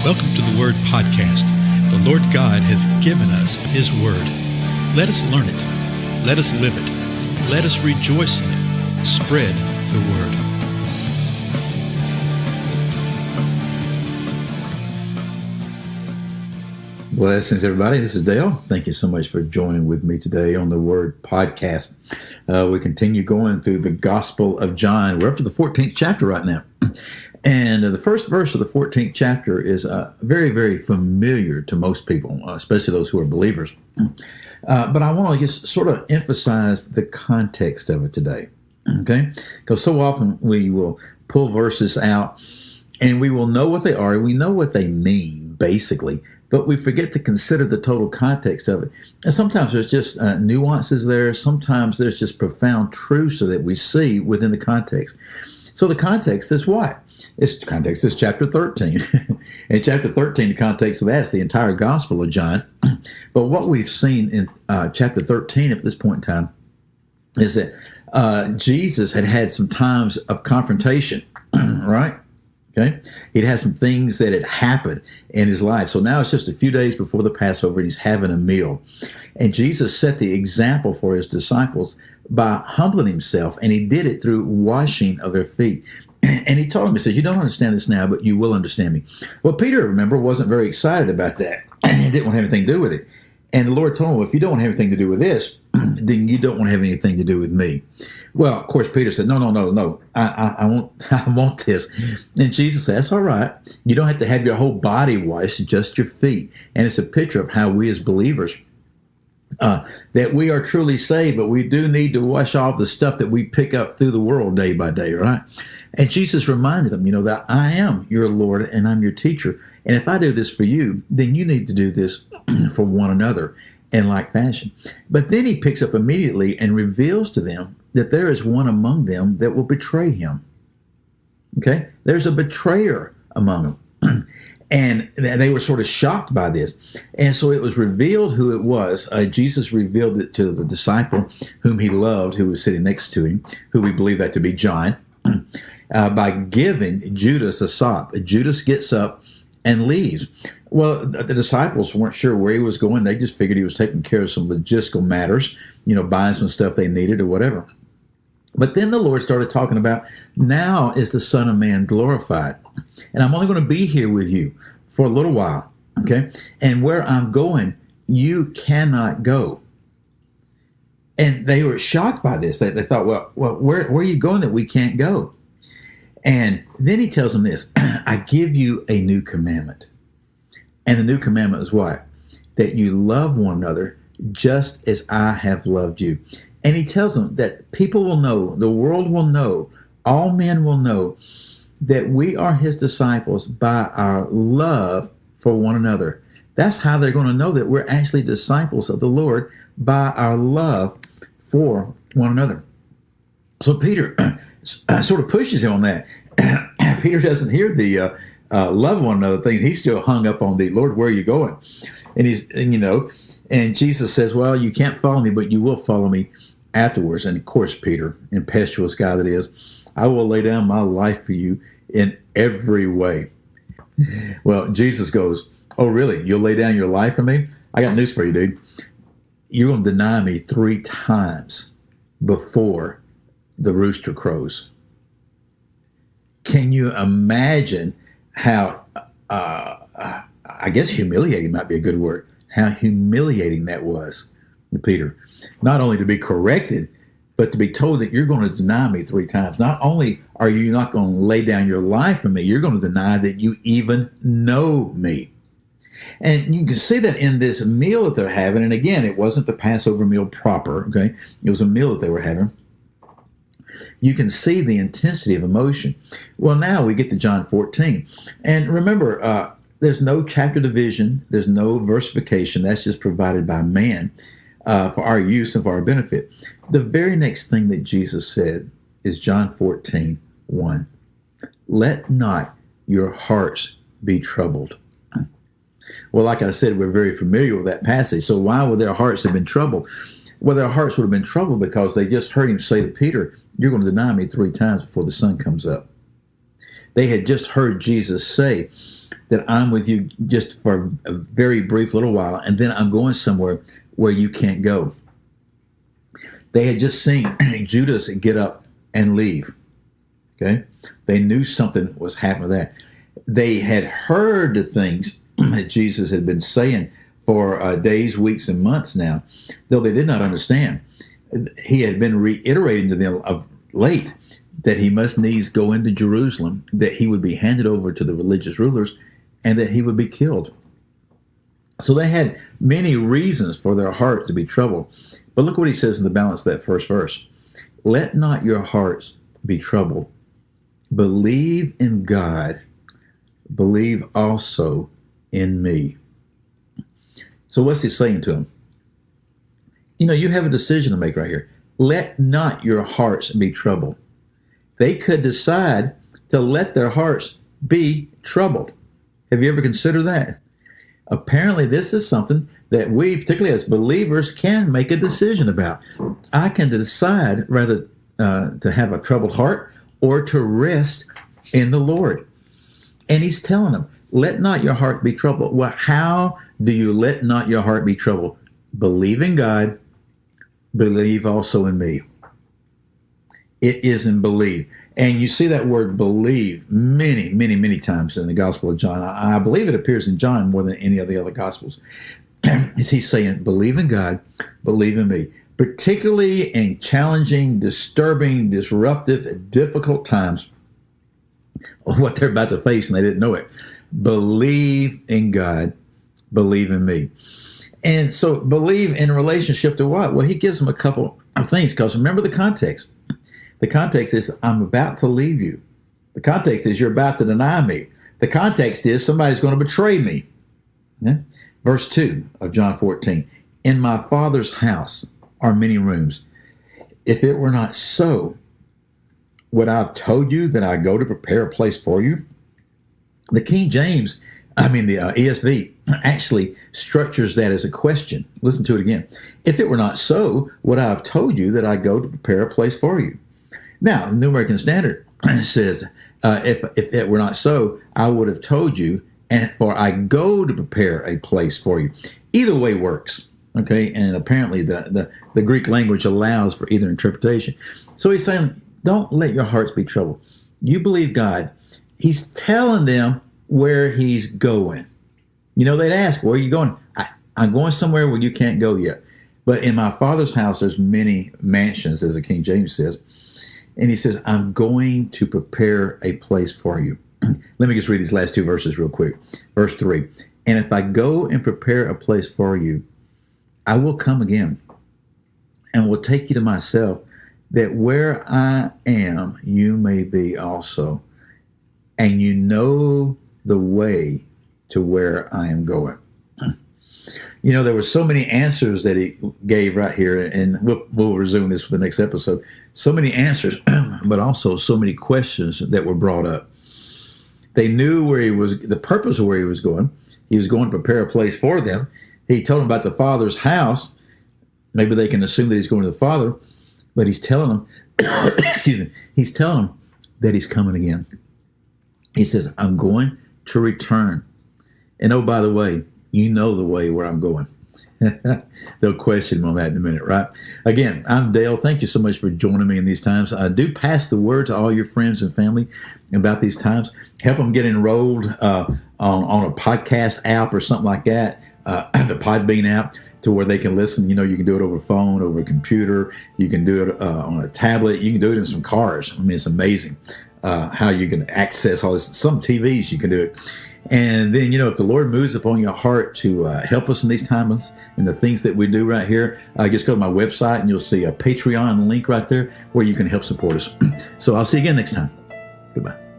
Welcome to the Word Podcast. The Lord God has given us His Word. Let us learn it. Let us live it. Let us rejoice in it. Spread the Word. Blessings, everybody. This is Dale. Thank you so much for joining with me today on the Word Podcast. We continue going through the Gospel of John. We're up to the 14th chapter right now. And the first verse of the 14th chapter is very, very familiar to most people, especially those who are believers. But I want to just sort of emphasize the context of it today, okay? Because so often we will pull verses out and we will know what they are. We know what they mean, basically, but we forget to consider the total context of it. And sometimes there's just nuances there. Sometimes there's just profound truths that we see within the context. So the context is what? Context is chapter 13. In chapter 13, the context of that is the entire Gospel of John. But what we've seen in chapter 13 at this point in time is that Jesus had some times of confrontation, right? Okay, he'd had some things that had happened in his life. So now it's just a few days before the Passover, and he's having a meal. And Jesus set the example for his disciples by humbling himself, and he did it through washing of their feet. And he told them, he said, you don't understand this now, but you will understand me. Well, Peter, remember, wasn't very excited about that. He didn't want to have anything to do with it. And the Lord told him, well, if you don't want to have anything to do with this, then you don't want to have anything to do with me. Well, of course, Peter said, no. I want this. And Jesus said, that's all right. You don't have to have your whole body washed, just your feet. And it's a picture of how we as believers, that we are truly saved, but we do need to wash off the stuff that we pick up through the world day by day, right? And Jesus reminded them, that I am your Lord and I'm your teacher. And if I do this for you, then you need to do this for one another in like fashion. But then he picks up immediately and reveals to them that there is one among them that will betray him. Okay? There's a betrayer among them. And they were sort of shocked by this. And so it was revealed who it was. Jesus revealed it to the disciple whom he loved, who was sitting next to him, who we believe that to be John, by giving Judas a sop. Judas gets up and leaves. Well, the disciples weren't sure where he was going. They just figured he was taking care of some logistical matters, buying some stuff they needed or whatever. But then the Lord started talking about, now is the Son of Man glorified. And I'm only going to be here with you for a little while, okay? And where I'm going, you cannot go. And they were shocked by this. They thought, well, where are you going that we can't go? And then he tells them this, I give you a new commandment. And the new commandment is what? That you love one another just as I have loved you. And he tells them that people will know, the world will know, all men will know that we are his disciples by our love for one another. That's how they're going to know that we're actually disciples of the Lord, by our love for one another. So Peter sort of pushes him on that. Peter doesn't hear the love one another thing. He's still hung up on the Lord, where are you going? And Jesus says, well, you can't follow me, but you will follow me afterwards. And of course, Peter, impetuous guy that is, I will lay down my life for you in every way. Well, Jesus goes, oh, really? You'll lay down your life for me? I got news for you, dude. You're going to deny me 3 times before the rooster crows. Can you imagine how, I guess humiliating might be a good word, how humiliating that was to Peter? Not only to be corrected, but to be told that you're going to deny me 3 times. Not only are you not going to lay down your life for me, you're going to deny that you even know me. And you can see that in this meal that they're having. And again, it wasn't the Passover meal proper, okay? It was a meal that they were having. You can see the intensity of emotion. Well, now we get to John 14. And remember, there's no chapter division. There's no versification. That's just provided by man for our use and for our benefit. The very next thing that Jesus said is John 14:1. Let not your hearts be troubled. Well, like I said, we're very familiar with that passage. So why would their hearts have been troubled? Well, their hearts would have been troubled because they just heard him say to Peter, you're going to deny me 3 times before the sun comes up. They had just heard Jesus say that I'm with you just for a very brief little while, and then I'm going somewhere where you can't go. They had just seen Judas get up and leave. Okay? They knew something was happening with that. They had heard the things that Jesus had been saying for days, weeks, and months now, though they did not understand. He had been reiterating to them of late that he must needs go into Jerusalem, that he would be handed over to the religious rulers, and that he would be killed. So they had many reasons for their heart to be troubled. But look what he says in the balance of that first verse. Let not your hearts be troubled. Believe in God. Believe also in me. So what's he saying to them? You have a decision to make right here. Let not your hearts be troubled. They could decide to let their hearts be troubled. Have you ever considered that? Apparently, this is something that we, particularly as believers, can make a decision about. I can decide rather to have a troubled heart or to rest in the Lord. And he's telling them, let not your heart be troubled. Well, how do you let not your heart be troubled? Believe in God, believe also in me. It is in believe. And you see that word believe many, many, many times in the Gospel of John. I believe it appears in John more than any of the other Gospels. He's saying, believe in God, believe in me. Particularly in challenging, disturbing, disruptive, difficult times, what they're about to face and they didn't know it. Believe in God, believe in me. And so believe in relationship to what? Well, he gives them a couple of things, because remember the context. The context is, I'm about to leave you. The context is, you're about to deny me. The context is, somebody's going to betray me. Yeah? Verse 2 of John 14. In my Father's house are many rooms. If it were not so, would I have told you that I go to prepare a place for you? The ESV actually structures that as a question. Listen to it again. If it were not so, would I have told you that I go to prepare a place for you? Now, the New American Standard says, if it were not so, I would have told you, and for I go to prepare a place for you. Either way works, okay? And apparently the Greek language allows for either interpretation. So he's saying, don't let your hearts be troubled. You believe God. He's telling them where he's going. They'd ask, where are you going? I'm going somewhere where you can't go yet. But in my Father's house, there's many mansions, as the King James says. And he says, I'm going to prepare a place for you. Let me just read these last two verses real quick. Verse 3, and if I go and prepare a place for you, I will come again and will take you to myself, that where I am, you may be also. And you know the way to where I am going. There were so many answers that he gave right here, and we'll resume this for the next episode. So many answers, but also so many questions that were brought up. They knew where he was, the purpose of where he was going. He was going to prepare a place for them. He told them about the Father's house. Maybe they can assume that he's going to the Father, but he's telling them, he's telling them that he's coming again. He says, I'm going to return. And oh, by the way, you know the way where I'm going. They'll question me on that in a minute, right? Again, I'm Dale. Thank you so much for joining me in these times. Do pass the word to all your friends and family about these times. Help them get enrolled on a podcast app or something like that, the Podbean app, to where they can listen. You can do it over phone, over a computer. You can do it on a tablet. You can do it in some cars. It's amazing how you can access all this. Some TVs you can do it. And then, if the Lord moves upon your heart to help us in these times and the things that we do right here, just go to my website and you'll see a Patreon link right there where you can help support us. So I'll see you again next time. Goodbye.